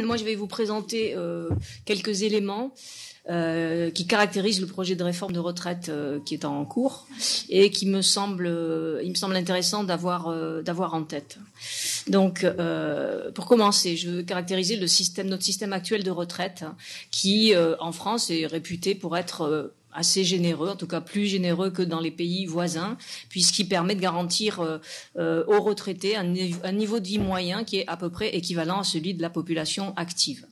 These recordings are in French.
Moi, je vais vous présenter quelques éléments qui caractérisent le projet de réforme de retraite qui est en cours et qui il me semble intéressant d'avoir en tête. Donc, pour commencer, je veux caractériser notre système actuel de retraite qui, en France, est réputé pour être assez généreux, en tout cas plus généreux que dans les pays voisins, puisqu'il permet de garantir aux retraités un niveau de vie moyen qui est à peu près équivalent à celui de la population active.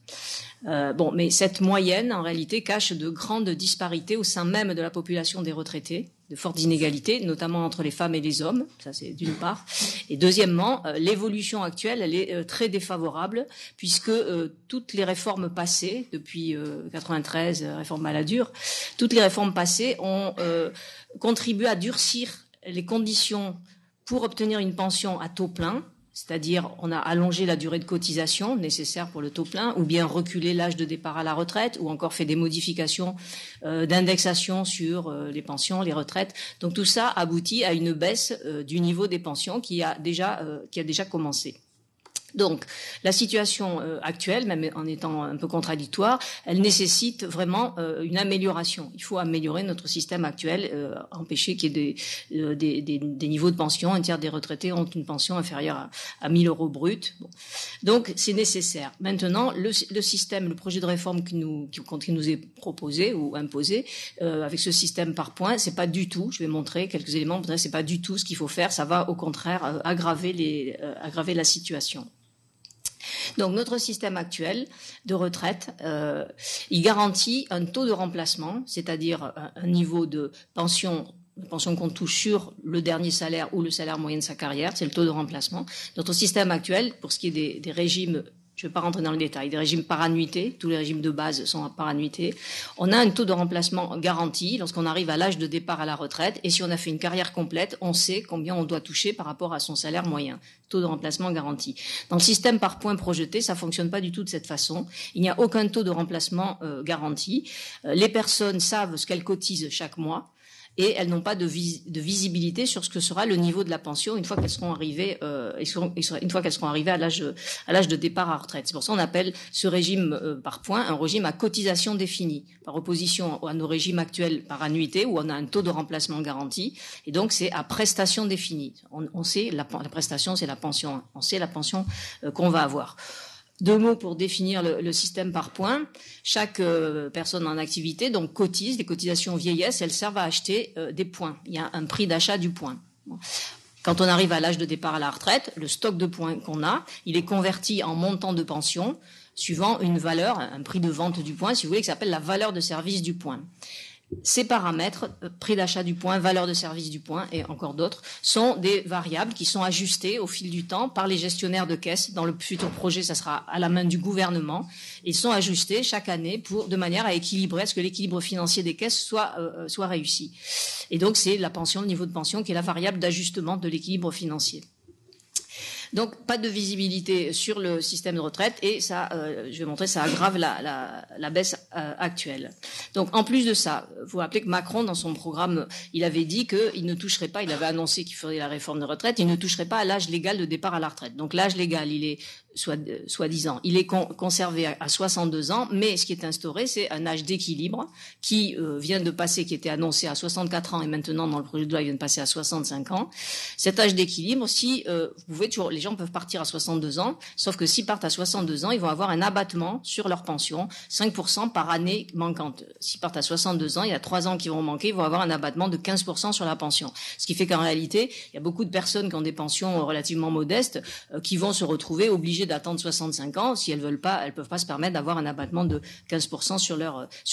Mais cette moyenne, en réalité, cache de grandes disparités au sein même de la population des retraités, de fortes inégalités, notamment entre les femmes et les hommes, ça c'est d'une part. Et deuxièmement, l'évolution actuelle, elle est très défavorable, puisque toutes les réformes passées, depuis 93, réforme Balladur, toutes les réformes passées ont contribué à durcir les conditions pour obtenir une pension à taux plein, c'est-à-dire on a allongé la durée de cotisation nécessaire pour le taux plein, ou bien reculé l'âge de départ à la retraite, ou encore fait des modifications d'indexation sur les pensions, les retraites. Donc tout ça aboutit à une baisse du niveau des pensions qui a déjà commencé. Donc, la situation actuelle, même en étant un peu contradictoire, elle nécessite vraiment une amélioration. Il faut améliorer notre système actuel, empêcher qu'il y ait des niveaux de pension. Un tiers des retraités ont une pension inférieure à 1 000 euros brut. Bon. Donc, c'est nécessaire. Maintenant, le système, le projet de réforme qui nous est proposé ou imposé, avec ce système par points, c'est pas du tout, je vais montrer quelques éléments, c'est pas du tout ce qu'il faut faire. Ça va, au contraire, aggraver la situation. Donc notre système actuel de retraite, il garantit un taux de remplacement, c'est-à-dire un niveau de pension qu'on touche sur le dernier salaire ou le salaire moyen de sa carrière, c'est le taux de remplacement. Notre système actuel, pour ce qui est des régimes, je ne vais pas rentrer dans le détail, des régimes par annuité, tous les régimes de base sont par annuité, on a un taux de remplacement garanti lorsqu'on arrive à l'âge de départ à la retraite, et si on a fait une carrière complète, on sait combien on doit toucher par rapport à son salaire moyen. Taux de remplacement garanti. Dans le système par points projeté, ça fonctionne pas du tout de cette façon. Il n'y a aucun taux de remplacement garanti. Les personnes savent ce qu'elles cotisent chaque mois, et elles n'ont pas de visibilité sur ce que sera le niveau de la pension une fois qu'elles seront arrivées à l'âge de départ à retraite. C'est pour ça qu'on appelle ce régime par points un régime à cotisation définie, par opposition à nos régimes actuels par annuité où on a un taux de remplacement garanti, et donc c'est à prestation définie. On sait la prestation, c'est la pension. On sait la pension qu'on va avoir. 2 mots pour définir le système par points. Chaque personne en activité donc cotise. Les cotisations vieillesse, elles servent à acheter des points. Il y a un prix d'achat du point. Quand on arrive à l'âge de départ à la retraite, le stock de points qu'on a, il est converti en montant de pension suivant une valeur, un prix de vente du point, si vous voulez, qui s'appelle la valeur de service du point. Ces paramètres, prix d'achat du point, valeur de service du point et encore d'autres, sont des variables qui sont ajustées au fil du temps par les gestionnaires de caisse. Dans le futur projet, ça sera à la main du gouvernement. Ils sont ajustés chaque année de manière à équilibrer, à ce que l'équilibre financier des caisses soit réussi. Et donc, c'est la pension, le niveau de pension qui est la variable d'ajustement de l'équilibre financier. Donc, pas de visibilité sur le système de retraite et ça, je vais montrer, ça aggrave la baisse actuelle. Donc, en plus de ça, vous vous rappelez que Macron, dans son programme, il avait dit qu'il ne toucherait pas, il avait annoncé qu'il ferait la réforme de retraite, il ne toucherait pas à l'âge légal de départ à la retraite. Donc, l'âge légal, il est soi-disant, il est conservé à 62 ans, mais ce qui est instauré, c'est un âge d'équilibre qui vient de passer, qui était annoncé à 64 ans et maintenant dans le projet de loi, il vient de passer à 65 ans. Cet âge d'équilibre, vous pouvez toujours, les gens peuvent partir à 62 ans, sauf que s'ils partent à 62 ans, ils vont avoir un abattement sur leur pension, 5% par année manquante. S'ils partent à 62 ans, il y a 3 ans qui vont manquer, ils vont avoir un abattement de 15% sur la pension. Ce qui fait qu'en réalité, il y a beaucoup de personnes qui ont des pensions relativement modestes qui vont se retrouver obligées d'attendre 65 ans. Si elles veulent pas, elles peuvent pas se permettre d'avoir un abattement de 15% sur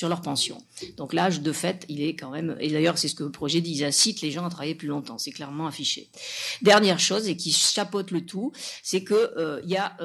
leur pension. Donc l'âge de fait, il est quand même, et d'ailleurs c'est ce que le projet dit, il incite les gens à travailler plus longtemps. C'est clairement affiché. Dernière chose, et qui chapeaute le tout, c'est que il y a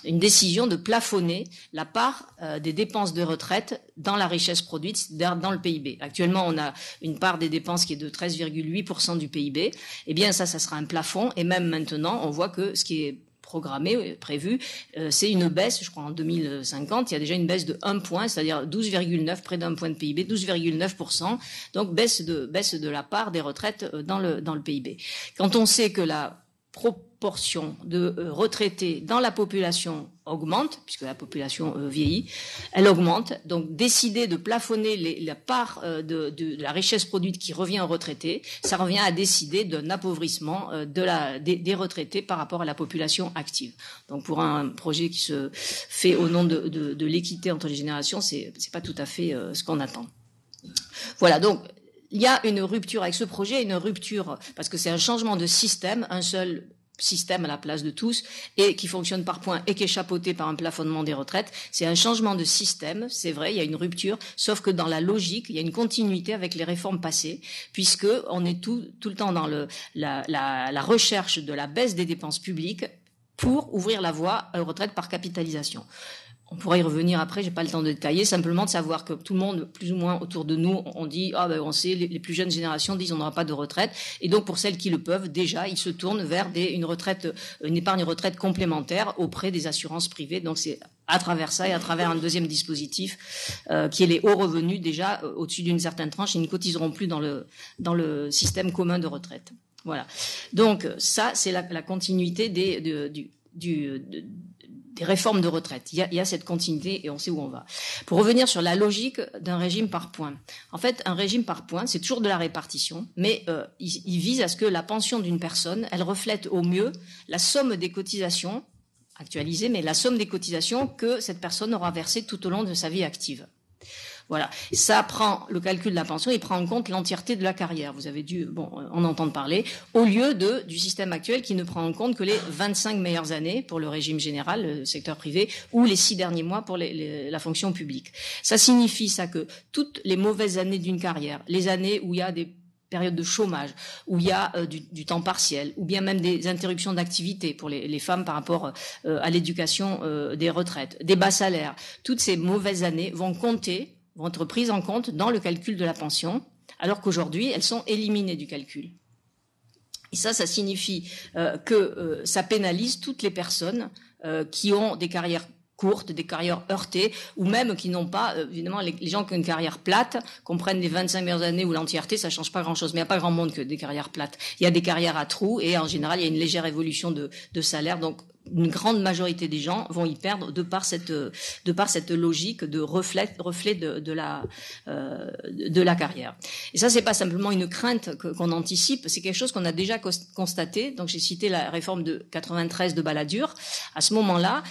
une décision de plafonner la part des dépenses de retraite dans la richesse produite, dans le PIB. Actuellement, on a une part des dépenses qui est de 13,8% du PIB. Eh bien, ça sera un plafond. Et même maintenant, on voit que ce qui est programmé, prévu, c'est une baisse, je crois en 2050, il y a déjà une baisse de 1 point, c'est-à-dire 12,9, près d'un point de PIB, 12,9%, donc baisse de la part des retraites dans le PIB. Quand on sait que la proportion de retraités dans la population augmente, puisque la population vieillit, elle augmente. Donc, décider de plafonner la part de la richesse produite qui revient aux retraités, ça revient à décider d'un appauvrissement des retraités par rapport à la population active. Donc, pour un projet qui se fait au nom de l'équité entre les générations, c'est pas tout à fait ce qu'on attend. Voilà, donc il y a une rupture avec ce projet, une rupture parce que c'est un changement de système, un seul système à la place de tous et qui fonctionne par points et qui est chapeauté par un plafonnement des retraites. C'est un changement de système, c'est vrai, il y a une rupture, sauf que dans la logique, il y a une continuité avec les réformes passées, puisque on est tout le temps dans la recherche de la baisse des dépenses publiques pour ouvrir la voie aux retraites par capitalisation. On pourrait y revenir après, j'ai pas le temps de détailler, simplement de savoir que tout le monde, plus ou moins autour de nous, on dit, on sait, les plus jeunes générations disent on n'aura pas de retraite, et donc pour celles qui le peuvent, déjà, ils se tournent vers une épargne retraite complémentaire auprès des assurances privées, donc c'est à travers ça et à travers un deuxième dispositif, qui est les hauts revenus, déjà, au-dessus d'une certaine tranche, ils ne cotiseront plus dans le système commun de retraite. Voilà. Donc, ça, c'est la continuité des réformes de retraite. Il y a cette continuité et on sait où on va. Pour revenir sur la logique d'un régime par points. En fait, un régime par points, c'est toujours de la répartition, mais il vise à ce que la pension d'une personne, elle reflète au mieux la somme des cotisations actualisées, mais la somme des cotisations que cette personne aura versées tout au long de sa vie active. Voilà. Ça prend, le calcul de la pension, il prend en compte l'entièreté de la carrière. Vous avez dû, en entendre parler, au lieu du système actuel qui ne prend en compte que les 25 meilleures années pour le régime général, le secteur privé, ou les 6 derniers mois pour la fonction publique. Ça signifie que toutes les mauvaises années d'une carrière, les années où il y a des périodes de chômage, où il y a du temps partiel, ou bien même des interruptions d'activité pour les femmes par rapport à l'éducation des retraites, des bas salaires, toutes ces mauvaises années vont être prises en compte dans le calcul de la pension, alors qu'aujourd'hui, elles sont éliminées du calcul. Et ça signifie que ça pénalise toutes les personnes qui ont des carrières courtes, des carrières heurtées, ou même qui n'ont pas, évidemment, les gens qui ont une carrière plate, qu'on prenne les 25 meilleures années ou l'entièreté, ça change pas grand-chose. Mais il n'y a pas grand monde que des carrières plates. Il y a des carrières à trous, et en général, il y a une légère évolution de salaire, donc une grande majorité des gens vont y perdre de par cette logique de reflet de la carrière. Et ça, c'est pas simplement une crainte qu'on anticipe, c'est quelque chose qu'on a déjà constaté. Donc, j'ai cité la réforme de 93 de Balladur. À ce moment-là,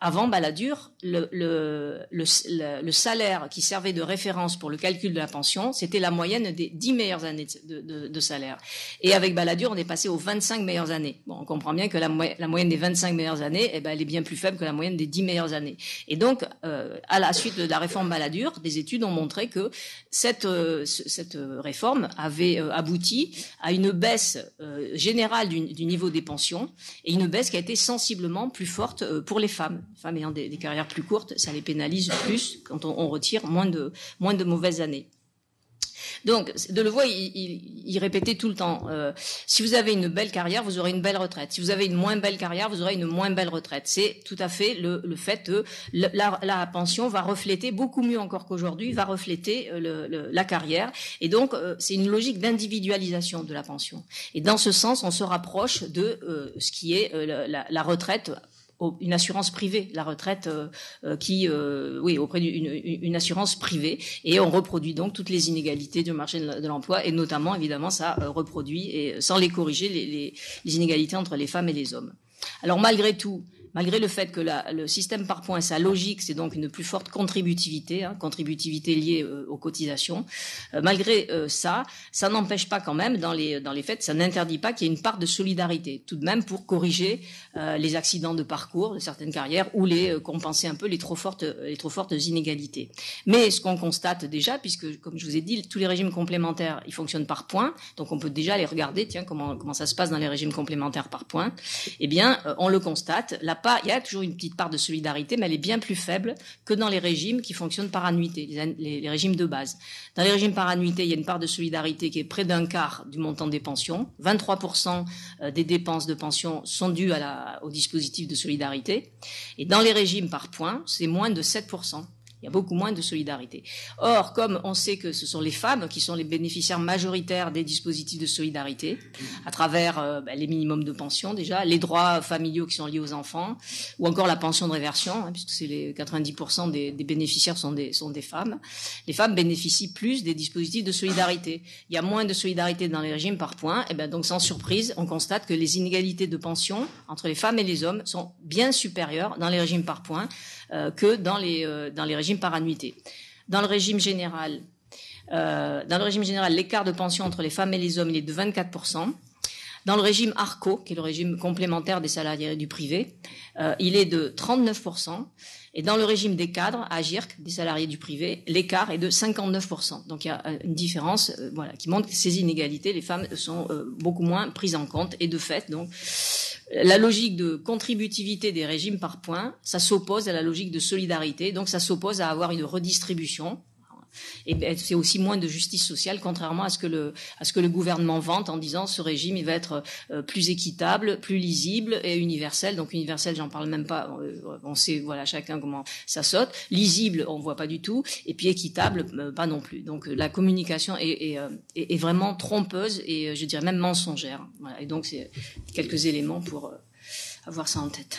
avant Balladur, le salaire qui servait de référence pour le calcul de la pension, c'était la moyenne des 10 meilleures années de salaire. Et avec Balladur, on est passé aux 25 meilleures années. Bon, on comprend bien que la moyenne des 25 meilleures années, elle est bien plus faible que la moyenne des 10 meilleures années. Et donc, à la suite de la réforme Balladur, des études ont montré que cette réforme avait abouti à une baisse générale du niveau des pensions, et une baisse qui a été sensiblement plus forte pour les femmes. Les femmes ayant des carrières plus courtes, ça les pénalise plus quand on retire moins de mauvaises années. Donc, Delevoye, il répétait tout le temps, si vous avez une belle carrière, vous aurez une belle retraite. Si vous avez une moins belle carrière, vous aurez une moins belle retraite. C'est tout à fait le fait que la pension va refléter, beaucoup mieux encore qu'aujourd'hui, va refléter la carrière. Et donc, c'est une logique d'individualisation de la pension. Et dans ce sens, on se rapproche de ce qui est la retraite, une assurance privée, la retraite auprès d'une assurance privée, et on reproduit donc toutes les inégalités du marché de l'emploi, et notamment, évidemment, ça reproduit, et sans les corriger, les inégalités entre les femmes et les hommes. Alors, malgré tout, malgré le fait que le système par points, sa logique, c'est donc une plus forte contributivité, contributivité liée aux cotisations. Malgré ça n'empêche pas quand même, dans les faits, ça n'interdit pas qu'il y ait une part de solidarité, tout de même pour corriger les accidents de parcours de certaines carrières, ou compenser un peu les trop fortes inégalités. Mais ce qu'on constate déjà, puisque, comme je vous ai dit, tous les régimes complémentaires, ils fonctionnent par points, donc on peut déjà les regarder, comment ça se passe dans les régimes complémentaires par points. Eh bien, on le constate, il y a toujours une petite part de solidarité, mais elle est bien plus faible que dans les régimes qui fonctionnent par annuité, les régimes de base. Dans les régimes par annuité, il y a une part de solidarité qui est près d'un quart du montant des pensions. 23% des dépenses de pension sont dues au dispositif de solidarité. Et dans les régimes par points, c'est moins de 7%. Il y a beaucoup moins de solidarité. Or, comme on sait que ce sont les femmes qui sont les bénéficiaires majoritaires des dispositifs de solidarité, à travers les minimums de pension déjà, les droits familiaux qui sont liés aux enfants, ou encore la pension de réversion, puisque c'est les 90% des bénéficiaires sont des femmes. Les femmes bénéficient plus des dispositifs de solidarité. Il y a moins de solidarité dans les régimes par points. Et donc, sans surprise, on constate que les inégalités de pension entre les femmes et les hommes sont bien supérieures dans les régimes par points que dans les régimes par annuité. Dans le régime général, l'écart de pension entre les femmes et les hommes, il est de 24%. Dans le régime ARCO, qui est le régime complémentaire des salariés du privé, il est de 39%. Et dans le régime des cadres, AGIRC, des salariés du privé, l'écart est de 59%. Donc il y a une différence qui montre que ces inégalités, les femmes sont beaucoup moins prises en compte. Et de fait, donc, la logique de contributivité des régimes par points, ça s'oppose à la logique de solidarité. Donc ça s'oppose à avoir une redistribution. Et c'est aussi moins de justice sociale, contrairement à ce que le gouvernement vante en disant ce régime il va être plus équitable, plus lisible et universel. Donc universel, j'en parle même pas. On sait chacun comment ça saute. Lisible, on voit pas du tout. Et puis équitable, pas non plus. Donc la communication est vraiment trompeuse et je dirais même mensongère. Voilà. Et donc c'est quelques éléments pour avoir ça en tête.